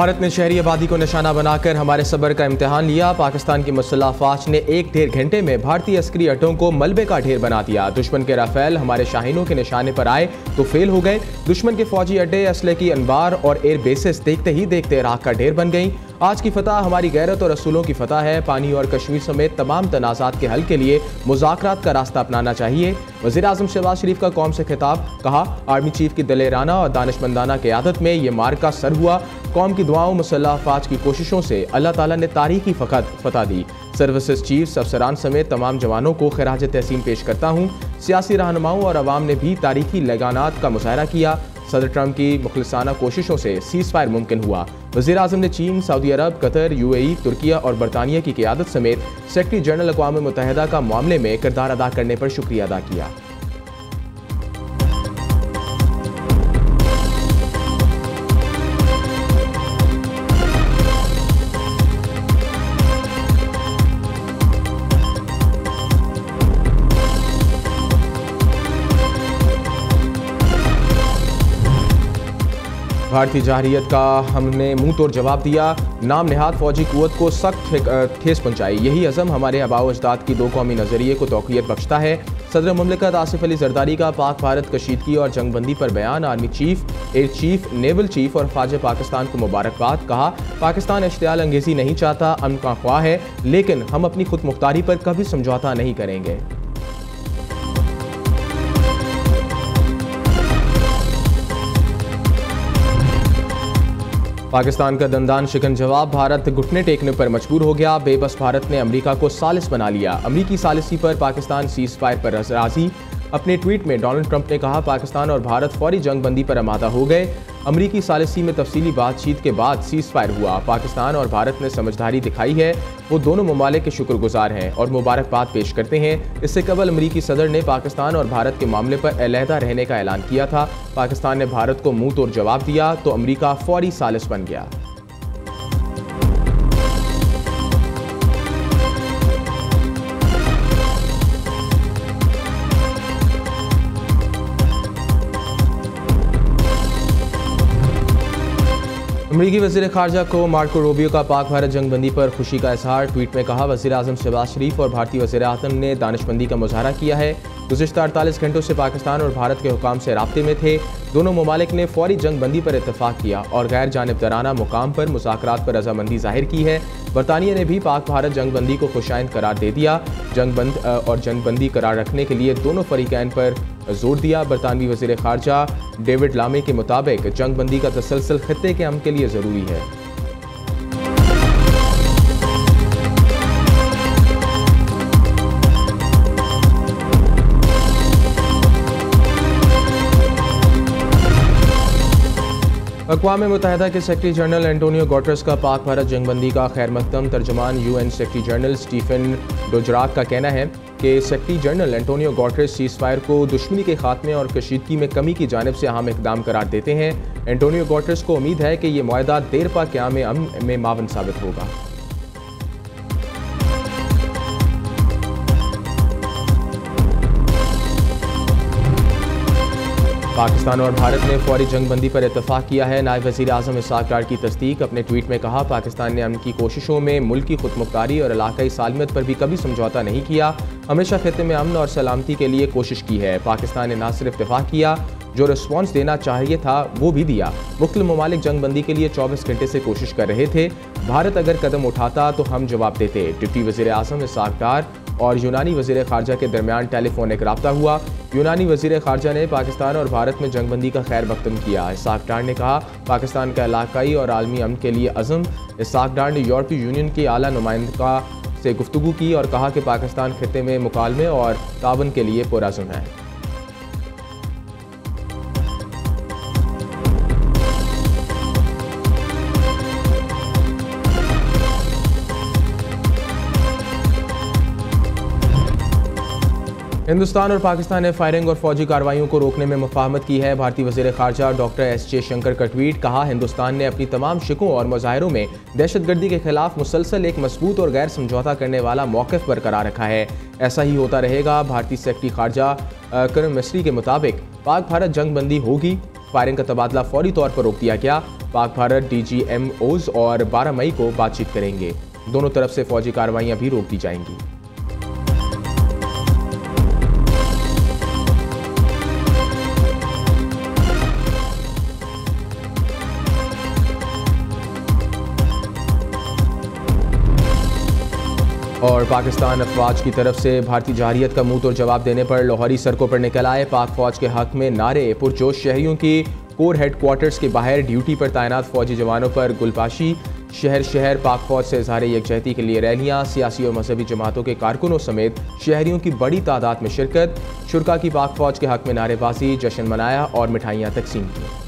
भारत ने शहरी आबादी को निशाना बनाकर हमारे सब्र का इम्तिहान लिया। पाकिस्तान की मुसल्लह अफवाज ने एक डेढ़ घंटे में भारतीय अस्करी अड्डों को मलबे का ढेर बना दिया। दुश्मन के राफेल हमारे शाहीनों के निशाने पर आए तो फेल हो गए। दुश्मन के फौजी अड्डे, असले की अनबार और एयर बेसिस देखते ही देखते राख का ढेर बन गई। आज की फतह हमारी गैरत और असूलों की फतह है। पानी और कश्मीर समेत तमाम तनाज़ात के हल के लिए मुज़ाकरात का रास्ता अपनाना चाहिए। वज़ीर आज़म शहबाज शरीफ का कौम से खिताब, कहा आर्मी चीफ की दिलेराना और दानिशमंदाना क़यादत में ये मार्का सर हुआ। कौम की दुआओं, मुसल्लह अफवाज की कोशिशों से अल्लाह ताला ने तारीखी फतह दी। सर्विसेज चीफ्स, अफसरान समेत तमाम जवानों को खिराज तहसीन पेश करता हूँ। सियासी रहनुमाओं और अवाम ने भी तारीखी लगानात का मुजाहरा किया। सदर ट्रंप की मुखलिसाना कोशिशों से सीज़ फायर मुमकिन हुआ। वज़ीर आज़म ने चीन, सऊदी अरब, कतर, UAE, तुर्किया और बरतानिया की क़यादत समेत सेक्रेटरी जनरल अक़वाम मुत्तहिदा का मामले में किरदार अदा करने पर शुक्रिया अदा किया। भारतीय जाहिरियत का हमने मुंह तोड़ जवाब दिया। नाम नेहाद फौजी कुव्वत को सख्त ठेस पहुंचाई। यही अज़म हमारे आबाओ अजदाद की दो कौमी नज़रिए को तौक़ीयत बख्शता है। सदर मुमलिकत आसिफ अली जरदारी का पाक भारत कशीदगी और जंगबंदी पर बयान। Army chief, air chief, naval chief और फ़ौज पाकिस्तान को मुबारकबाद। कहा पाकिस्तान इश्तियाल अंगेज़ी नहीं चाहता, अमन का ख्वाह है, लेकिन हम अपनी खुद मुख्तारी पर कभी समझौता नहीं करेंगे। पाकिस्तान का दंदान शिकन जवाब, भारत घुटने टेकने पर मजबूर हो गया। बेबस भारत ने अमेरिका को सालिस बना लिया। अमेरिकी सालिसी पर पाकिस्तान सीज़ फायर पर राजी। अपने ट्वीट में डोनाल्ड ट्रंप ने कहा पाकिस्तान और भारत फौरी जंगबंदी पर आमादा हो गए। अमेरिकी सालिसी में तफसीली बातचीत के बाद सीज़ फायर हुआ। पाकिस्तान और भारत ने समझदारी दिखाई है। वो दोनों ममालिक के शुक्रगुजार हैं और मुबारकबाद पेश करते हैं। इससे कबल अमेरिकी सदर ने पाकिस्तान और भारत के मामले पर अलहदा रहने का ऐलान किया था। पाकिस्तान ने भारत को मुंह तोड़ जवाब दिया तो अमेरिका फौरी सालिस बन गया। अमरीकी वज़ीर ख़ारजा को मार्को रूबियो का पाक भारत जंगबंदी पर खुशी का इजहार। ट्वीट में कहा वज़ीर आज़म शहबाज शरीफ और भारतीय वज़ीर आज़म ने दानिशमंदी का मुजाहरा किया है। गुज़िश्ता 48 घंटों से पाकिस्तान और भारत के हुकाम से राब्ते में थे। दोनों ममालिक ने फौरी जंगबंदी पर इत्तफाक किया और गैर जानिबदाराना मुकाम पर मुज़ाकरात पर रजामंदी जाहिर की है। बरतानिया ने भी पाक भारत जंगबंदी को खुशाइंद करार दे दिया। जंगबंदी करार रखने के लिए दोनों फरीकैन पर जोर दिया। बरतानवी वज़ीर ख़ारजा डेविड लामे के मुताबिक जंगबंदी का तसलसल खित्ते के अमन के लिए ज़रूरी है। अक़वाम मुत्तहिदा के सेक्रेटरी जनरल एंटोनियो गुटेरेस का पाक भारत जंगबंदी का खैर मकदम। तर्जुमान UN सेक्रेटरी जनरल स्टीफन डुजराक का कहना है कि secretary general Antonio Guterres seize fire को दुश्मनी के खात्मे और कशीदगी में कमी की जानिब से अहम इक़दाम करार देते हैं। एंटोनियो गुटेरेस को उम्मीद है कि यह मुआहदा देर पा क़याम अमन में मावन साबित होगा। पाकिस्तान और भारत ने फौरी जंगबंदी पर इत्तफाक किया है। नायब वज़ीर आज़म इसहाक़ डार की तस्दीक। अपने ट्वीट में कहा पाकिस्तान ने अमन की कोशिशों में मुल्क की खुदमुख्तारी और इलाकाई सालमियत पर भी कभी समझौता नहीं किया। हमेशा खित्ते में अमन और सलामती के लिए कोशिश की है। पाकिस्तान ने न सिर्फ दिफा किया, जो रिस्पॉन्स देना चाहिए था वो भी दिया। मुख्तलिफ ममालिक जंगबंदी के लिए 24 घंटे से कोशिश कर रहे थे। भारत अगर कदम उठाता तो हम जवाब देते। डिप्टी वज़ीर आज़म इसहाक़ डार और यूनानी वज़ीर ख़ारजा के दरमियान टेलीफोनिक राब्ता हुआ। यूनानी वज़ीर ख़ारजा ने पाकिस्तान और भारत में जंगबंदी का खैर मकदम किया। इसहाक़ डार ने कहा पाकिस्तान का इलाकाई और आलमी अमन के लिए अज़म। इसहाक़ डार ने यूरोपीय यूनियन के आला नुमाइंदा से गुफ्तगू की और कहा कि पाकिस्तान खित्ते में मुकालमे और तावन के लिए पुरअज़्म है। हिंदुस्तान और पाकिस्तान ने फायरिंग और फौजी कार्रवाइयों को रोकने में मुफाहमत की है। भारतीय वज़ीर ख़ारजा डॉक्टर S जयशंकर का ट्वीट। कहा हिंदुस्तान ने अपनी तमाम शिकों और मुजाहिरों में दहशतगर्दी के खिलाफ मुसलसल एक मजबूत और गैर समझौता करने वाला मौक़िफ़ बरकरार रखा है। ऐसा ही होता रहेगा। भारतीय सेक्रेटरी ख़ारजा किरण मिस्री के मुताबिक पाक भारत जंगबंदी होगी फायरिंग का तबादला फौरी तौर पर रोक दिया गया। पाक भारत DGMOs और 12 मई को बातचीत करेंगे। दोनों तरफ से फौजी कार्रवाइयां भी रोक दी जाएंगी। और पाकिस्तान अफवाज की तरफ से भारतीय जारहियत का मुंह तोड़ जवाब देने पर लाहौरी सड़कों पर निकल आए। पाक फौज के हक में नारे, पुरजोश शहरियों की कोर हेडक्वार्टर्स के बाहर ड्यूटी पर तैनात फौजी जवानों पर गुलपाशी। शहर शहर पाक फौज से इज़हार यकजहती के लिए रैलियां, सियासी और मजहबी जमातों के कारकुनों समेत शहरियों की बड़ी तादाद में शिरकत। शुरका की पाक फौज के हक में नारेबाजी, जश्न मनाया और मिठाइयाँ तकसीम की।